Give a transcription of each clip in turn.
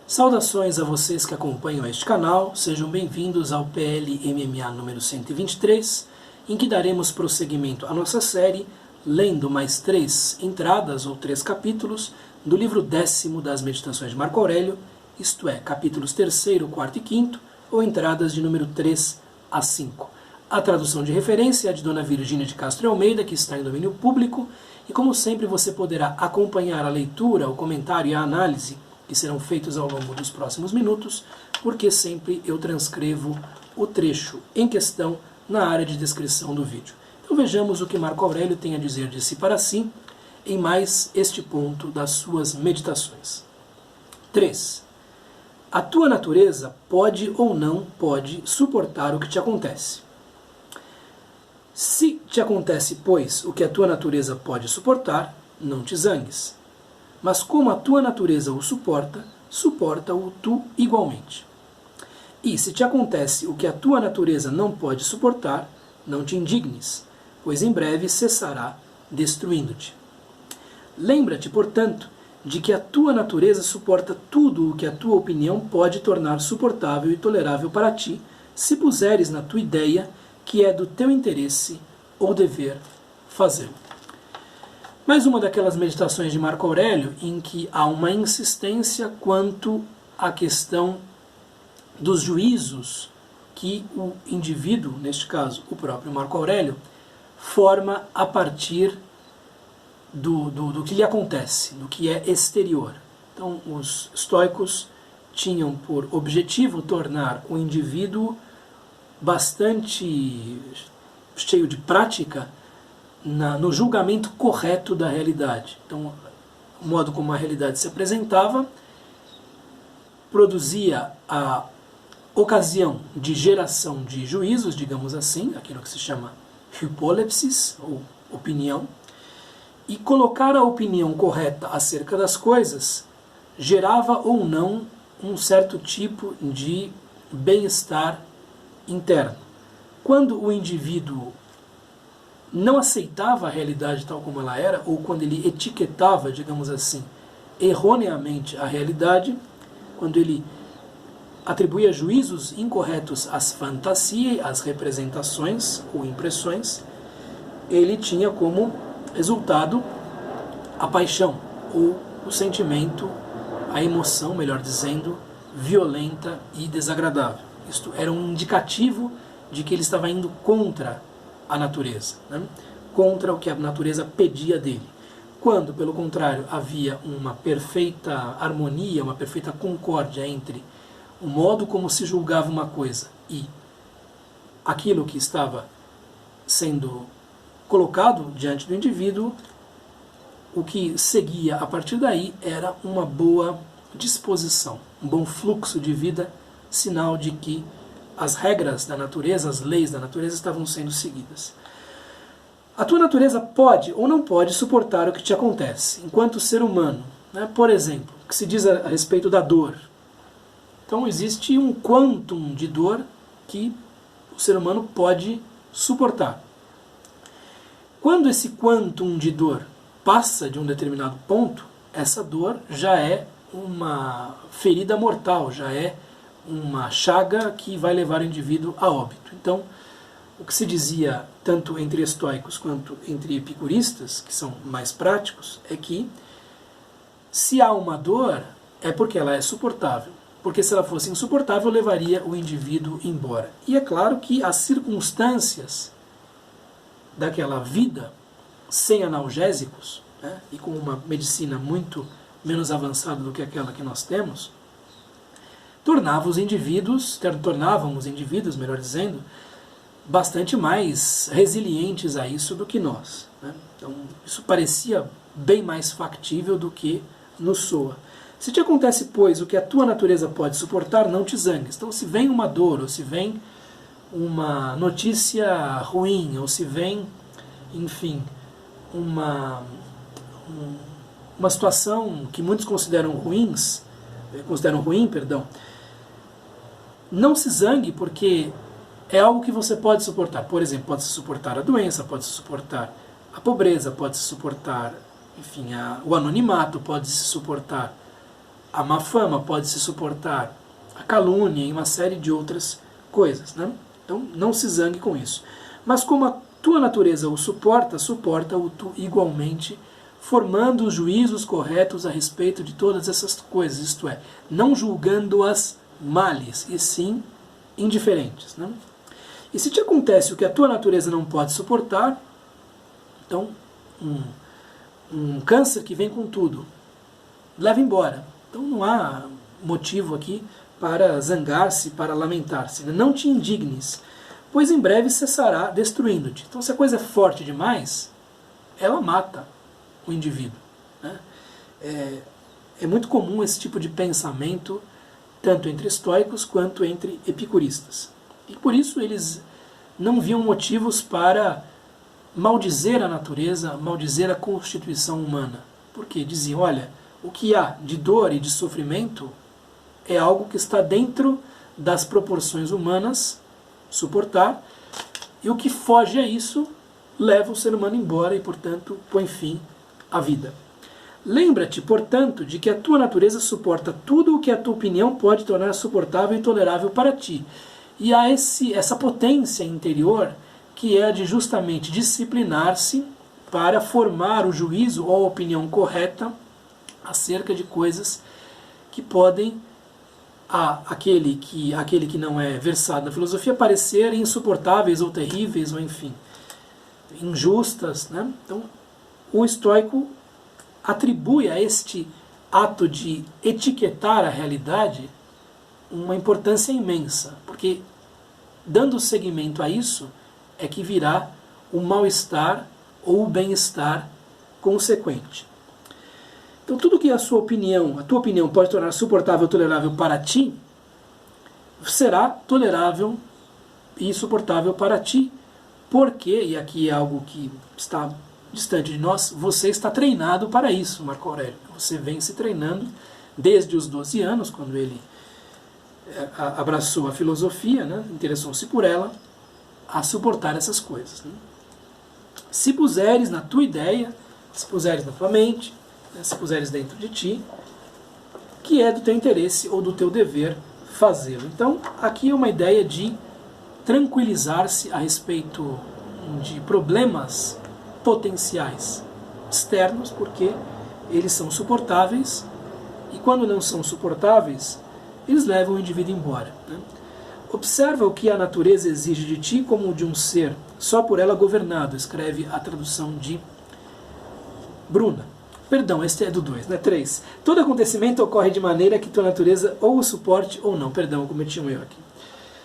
Saudações a vocês que acompanham este canal, sejam bem-vindos ao PL MMA número 123, em que daremos prosseguimento à nossa série, lendo mais 3 entradas ou 3 capítulos do livro 10º das Meditações de Marco Aurélio, isto é, capítulos 3º, 4º e 5º, ou entradas de número 3 a 5. A tradução de referência é a de Dona Virgínia de Castro Almeida, que está em domínio público, e como sempre você poderá acompanhar a leitura, o comentário e a análise que serão feitos ao longo dos próximos minutos, porque sempre eu transcrevo o trecho em questão na área de descrição do vídeo. Então vejamos o que Marco Aurélio tem a dizer de si para si em mais este ponto das suas meditações. 3. A tua natureza pode ou não pode suportar o que te acontece. Se te acontece, pois, o que a tua natureza pode suportar, não te zangues. Mas como a tua natureza o suporta, suporta-o tu igualmente. E se te acontece o que a tua natureza não pode suportar, não te indignes, pois em breve cessará destruindo-te. Lembra-te, portanto, de que a tua natureza suporta tudo o que a tua opinião pode tornar suportável e tolerável para ti, se puseres na tua ideia que é do teu interesse ou dever fazê-lo. Mais uma daquelas meditações de Marco Aurélio em que há uma insistência quanto à questão dos juízos que o indivíduo, neste caso o próprio Marco Aurélio, forma a partir do que lhe acontece, do que é exterior. Então os estoicos tinham por objetivo tornar o indivíduo bastante cheio de prática no julgamento correto da realidade. Então, o modo como a realidade se apresentava produzia a ocasião de geração de juízos, digamos assim, aquilo que se chama hypolepsis, ou opinião, e colocar a opinião correta acerca das coisas gerava ou não um certo tipo de bem-estar interno. Quando o indivíduo não aceitava a realidade tal como ela era, ou quando ele etiquetava, digamos assim, erroneamente a realidade, quando ele atribuía juízos incorretos às fantasias, às representações ou impressões, ele tinha como resultado a paixão, ou o sentimento, a emoção, melhor dizendo, violenta e desagradável. Isto era um indicativo de que ele estava indo contra a natureza, né? Contra o que a natureza pedia dele. Quando, pelo contrário, havia uma perfeita harmonia, uma perfeita concórdia entre o modo como se julgava uma coisa e aquilo que estava sendo colocado diante do indivíduo, o que seguia a partir daí era uma boa disposição, um bom fluxo de vida, sinal de que as regras da natureza, as leis da natureza estavam sendo seguidas. A tua natureza pode ou não pode suportar o que te acontece, enquanto ser humano, né? Por exemplo, o que se diz a respeito da dor. Então existe um quantum de dor que o ser humano pode suportar. Quando esse quantum de dor passa de um determinado ponto, essa dor já é uma ferida mortal, já é uma chaga que vai levar o indivíduo a óbito. Então, o que se dizia tanto entre estoicos quanto entre epicuristas, que são mais práticos, é que se há uma dor, é porque ela é suportável. Porque se ela fosse insuportável, levaria o indivíduo embora. E é claro que as circunstâncias daquela vida, sem analgésicos, né, e com uma medicina muito menos avançada do que aquela que nós temos, tornávamos os indivíduos, melhor dizendo, bastante mais resilientes a isso do que nós, né? Então, isso parecia bem mais factível do que nos soa. Se te acontece, pois, o que a tua natureza pode suportar, não te zangues. Então, se vem uma dor, ou se vem uma notícia ruim, ou se vem, enfim, uma situação que muitos consideram ruim, não se zangue, porque é algo que você pode suportar. Por exemplo, pode-se suportar a doença, pode-se suportar a pobreza, pode-se suportar, enfim, o anonimato, pode-se suportar a má fama, pode-se suportar a calúnia e uma série de outras coisas, né? Então não se zangue com isso. Mas como a tua natureza o suporta, suporta-o tu igualmente, formando os juízos corretos a respeito de todas essas coisas, isto é, não julgando-as males, e sim indiferentes, né? E se te acontece o que a tua natureza não pode suportar, então um câncer que vem com tudo, leva embora. Então não há motivo aqui para zangar-se, para lamentar-se. Não te indignes, pois em breve cessará destruindo-te. Então se a coisa é forte demais, ela mata o indivíduo, né? É muito comum esse tipo de pensamento, tanto entre estoicos quanto entre epicuristas. E por isso eles não viam motivos para maldizer a natureza, maldizer a constituição humana. Porque diziam, olha, o que há de dor e de sofrimento é algo que está dentro das proporções humanas suportar, e o que foge a isso leva o ser humano embora e, portanto, põe fim à vida. Lembra-te, portanto, de que a tua natureza suporta tudo o que a tua opinião pode tornar suportável e tolerável para ti. E há essa potência interior que é a de justamente disciplinar-se para formar o juízo ou a opinião correta acerca de coisas que podem aquele que não é versado na filosofia parecer insuportáveis ou terríveis ou enfim, injustas, né? Então o estoico atribui a este ato de etiquetar a realidade uma importância imensa, porque dando seguimento a isso é que virá o mal-estar ou o bem-estar consequente. Então tudo que a tua opinião pode tornar suportável ou tolerável para ti, será tolerável e suportável para ti, porque, e aqui é algo que está distante de nós, você está treinado para isso, Marco Aurélio. Você vem se treinando desde os 12 anos, quando ele abraçou a filosofia, né, interessou-se por ela, a suportar essas coisas, né? Se puseres na tua ideia, se puseres na tua mente, né, se puseres dentro de ti, que é do teu interesse ou do teu dever fazê-lo. Então, aqui é uma ideia de tranquilizar-se a respeito de problemas potenciais externos, porque eles são suportáveis, e quando não são suportáveis, eles levam o indivíduo embora, né? Observa o que a natureza exige de ti como de um ser só por ela governado, escreve a tradução de Bruna. Perdão, este é do 2, né? 3. Todo acontecimento ocorre de maneira que tua natureza ou o suporte ou não. Perdão, eu cometi um erro aqui.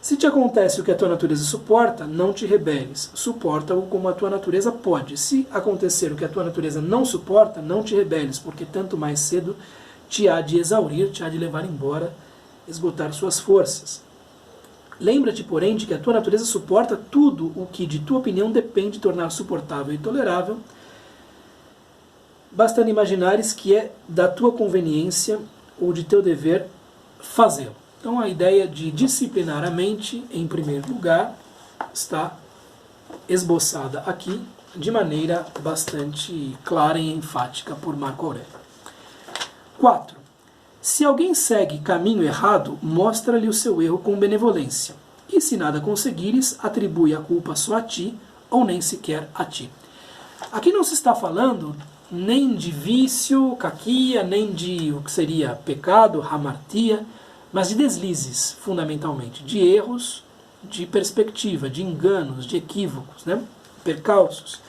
Se te acontece o que a tua natureza suporta, não te rebeles. Suporta-o como a tua natureza pode. Se acontecer o que a tua natureza não suporta, não te rebeles, porque tanto mais cedo te há de exaurir, te há de levar embora, esgotar suas forças. Lembra-te, porém, de que a tua natureza suporta tudo o que de tua opinião depende de tornar suportável e tolerável, bastando imaginares que é da tua conveniência ou de teu dever fazê-lo. Então a ideia de disciplinar a mente, em primeiro lugar, está esboçada aqui de maneira bastante clara e enfática por Marco Aurélio. 4. Se alguém segue caminho errado, mostra-lhe o seu erro com benevolência. E se nada conseguires, atribui a culpa só a ti, ou nem sequer a ti. Aqui não se está falando nem de vício, caquia, nem de o que seria pecado, hamartia, mas de deslizes, fundamentalmente, de erros, de perspectiva, de enganos, de equívocos, né? Percalços.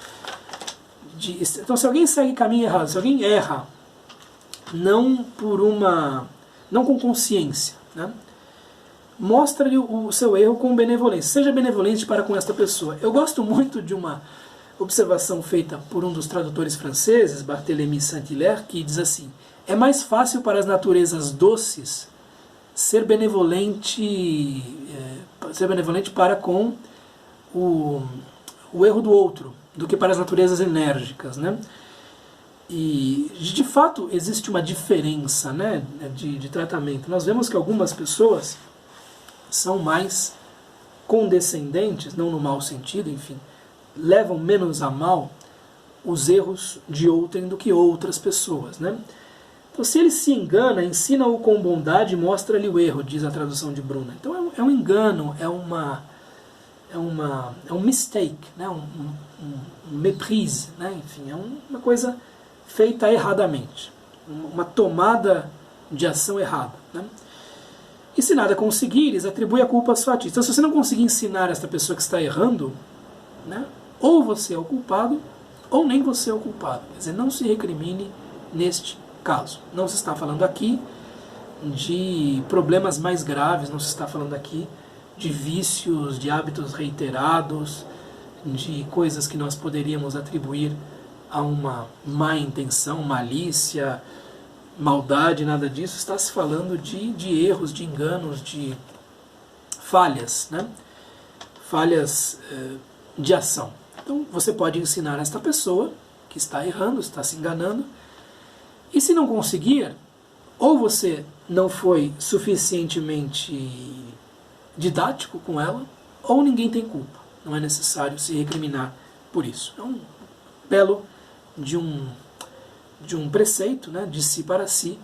Então, se alguém segue caminho errado, se alguém erra, não com consciência, né? Mostra-lhe o seu erro com benevolência. Seja benevolente para com esta pessoa. Eu gosto muito de uma observação feita por um dos tradutores franceses, Barthélemy Saint-Hilaire, que diz assim: é mais fácil para as naturezas doces ser benevolente para com o erro do outro, do que para as naturezas enérgicas, né? E, de fato, existe uma diferença, né, de tratamento. Nós vemos que algumas pessoas são mais condescendentes, não no mau sentido, enfim, levam menos a mal os erros de outrem do que outras pessoas, né? Então, se ele se engana, ensina-o com bondade e mostra-lhe o erro, diz a tradução de Bruna. Então, é um engano, é um mistake, né? um méprise, né? Enfim, é uma coisa feita erradamente, uma tomada de ação errada, né? E se nada conseguires, atribui a culpa aos fatis. Então, se você não conseguir ensinar esta pessoa que está errando, né? Ou você é o culpado, ou nem você é o culpado. Quer dizer, não se recrimine neste caso. Não se está falando aqui de problemas mais graves, não se está falando aqui de vícios, de hábitos reiterados, de coisas que nós poderíamos atribuir a uma má intenção, malícia, maldade, nada disso. Está se falando de erros, de enganos, de falhas, né? Falhas de ação. Então você pode ensinar esta pessoa que está errando, está se enganando, e se não conseguir, ou você não foi suficientemente didático com ela, ou ninguém tem culpa. Não é necessário se recriminar por isso. É um belo de um preceito, né, de si para si,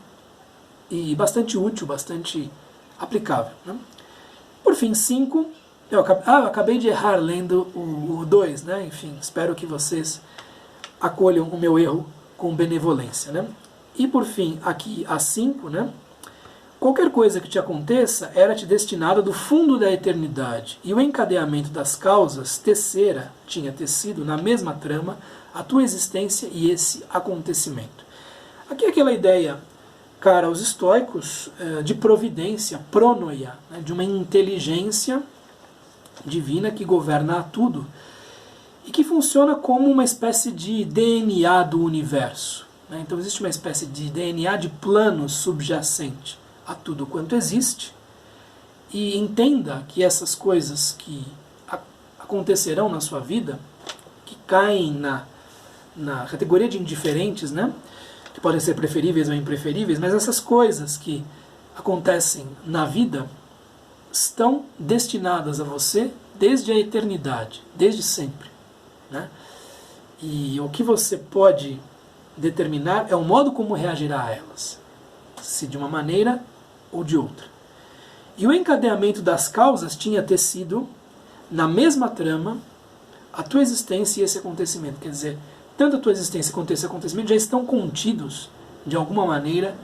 e bastante útil, bastante aplicável, né? Por fim, 5. Eu acabei de errar lendo o 2, né? Enfim, espero que vocês acolham o meu erro com benevolência, né? E por fim, aqui a 5, né? Qualquer coisa que te aconteça era-te destinada do fundo da eternidade, e o encadeamento das causas tinha tecido na mesma trama a tua existência e esse acontecimento. Aqui é aquela ideia, cara, aos estoicos, de providência, pronoia, né? De uma inteligência divina que governa a tudo e que funciona como uma espécie de DNA do universo, né? Então existe uma espécie de DNA de plano subjacente a tudo quanto existe, e entenda que essas coisas que acontecerão na sua vida, que caem na categoria de indiferentes, né? Que podem ser preferíveis ou impreferíveis, mas essas coisas que acontecem na vida estão destinadas a você desde a eternidade, desde sempre, né? E o que você pode determinar é o modo como reagirá a elas, se de uma maneira ou de outra. E o encadeamento das causas tinha tecido na mesma trama a tua existência e esse acontecimento. Quer dizer, tanto a tua existência quanto esse acontecimento já estão contidos, de alguma maneira,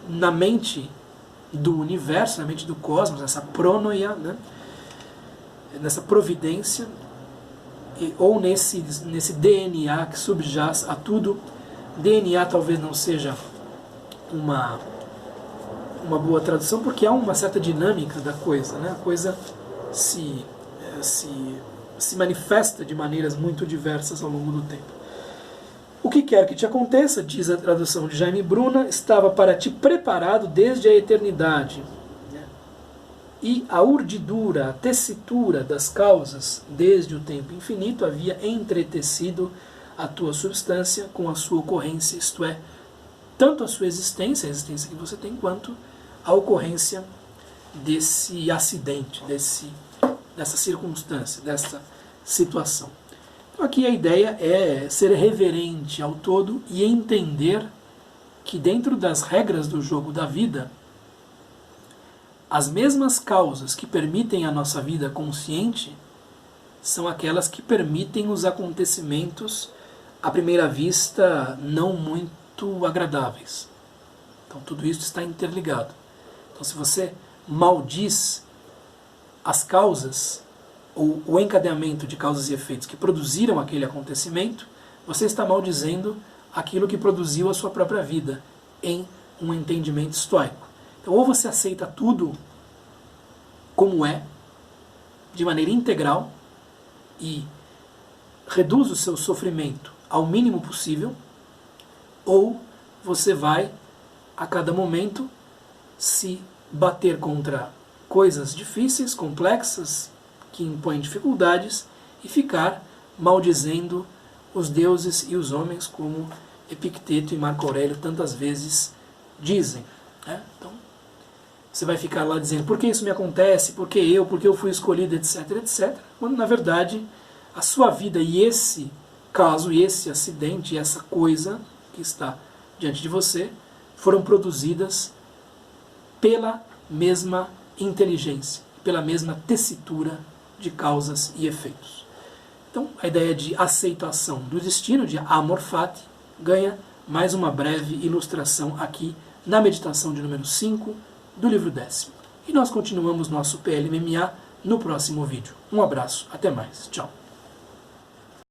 na mente do universo, na mente do cosmos, nessa pronoia, né? Nessa providência, ou nesse DNA que subjaz a tudo. DNA talvez não seja uma boa tradução, porque há uma certa dinâmica da coisa, né? A coisa se manifesta de maneiras muito diversas ao longo do tempo. O que quer que te aconteça, diz a tradução de Jaime Bruna, estava para ti preparado desde a eternidade. E a urdidura, a tessitura das causas, desde o tempo infinito, havia entretecido a tua substância com a sua ocorrência, isto é, tanto a sua existência, a existência que você tem, quanto a ocorrência desse acidente, dessa circunstância, dessa situação. Então aqui a ideia é ser reverente ao todo e entender que dentro das regras do jogo da vida, as mesmas causas que permitem a nossa vida consciente são aquelas que permitem os acontecimentos, à primeira vista, não muito agradáveis. Então tudo isso está interligado. Então se você maldiz as causas, ou o encadeamento de causas e efeitos que produziram aquele acontecimento, você está maldizendo aquilo que produziu a sua própria vida, em um entendimento estoico. Então, ou você aceita tudo como é, de maneira integral, e reduz o seu sofrimento ao mínimo possível, ou você vai, a cada momento, se bater contra coisas difíceis, complexas, que impõem dificuldades, e ficar maldizendo os deuses e os homens, como Epicteto e Marco Aurélio tantas vezes dizem, né? Então, você vai ficar lá dizendo, por que isso me acontece, por que eu fui escolhido, etc, etc, quando na verdade a sua vida e esse caso, e esse acidente, e essa coisa que está diante de você foram produzidas pela mesma inteligência, pela mesma tessitura de causas e efeitos. Então, a ideia de aceitação do destino, de amor fati, ganha mais uma breve ilustração aqui na meditação de número 5 do livro 10º. E nós continuamos nosso PLMMA no próximo vídeo. Um abraço, até mais, tchau.